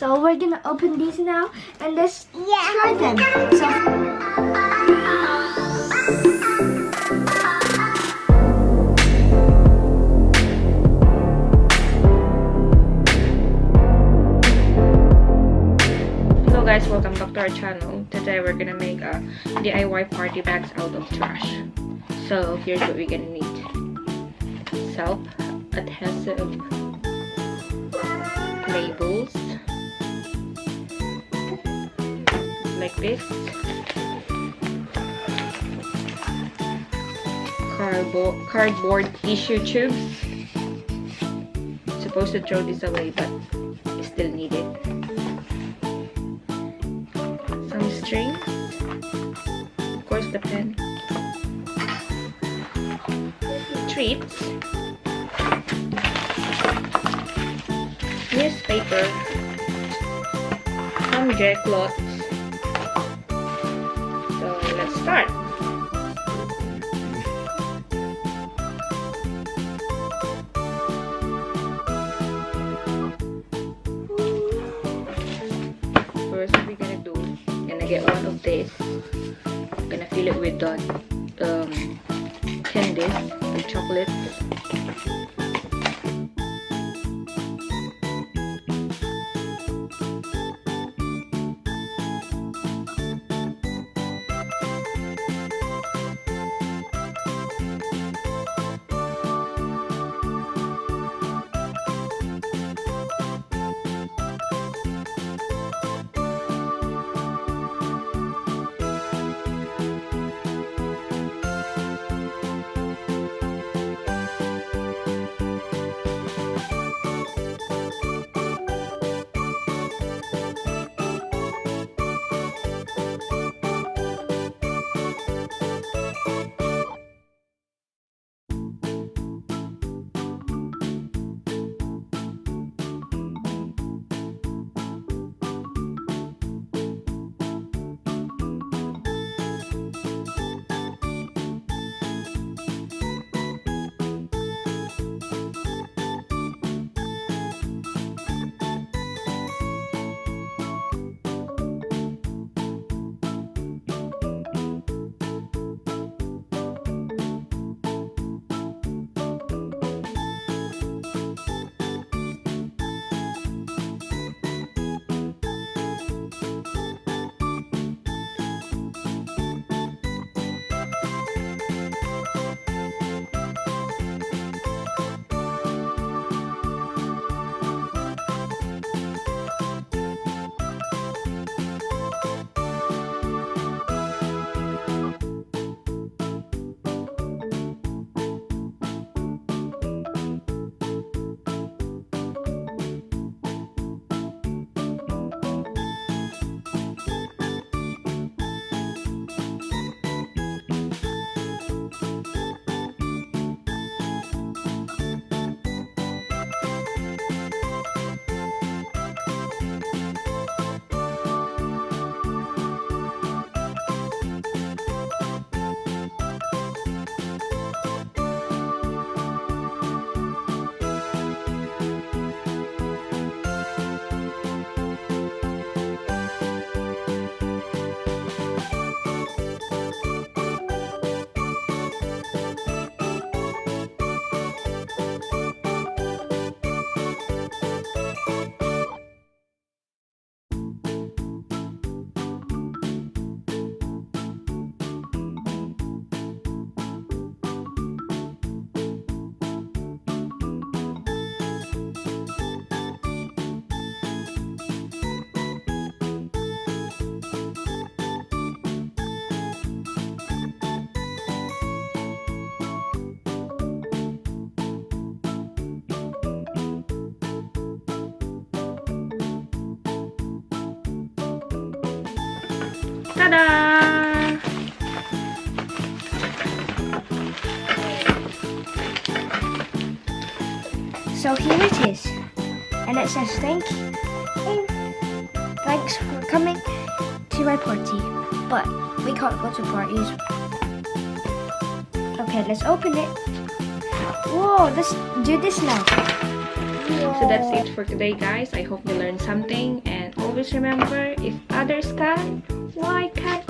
So we're gonna open these now and let's try them. So hello guys, welcome back to our channel. Today we're gonna make a DIY party bags out of trash. So here's what we're gonna need: self-adhesive labels like this, cardboard tissue tubes. Supposed to throw this away, but you still need it. Some string, of course the pen, treats, newspaper, some jet cloths. So let's start. First, what we're gonna do, gonna get one of this. I'm gonna fill it with the candies, the chocolates. Ta-da! So here it is, and it says thanks for coming to my party, but we can't go to parties. Okay, let's open it. Whoa, let's do this now. So that's it for today, guys. I hope you learned something, and always remember, if others can, why can't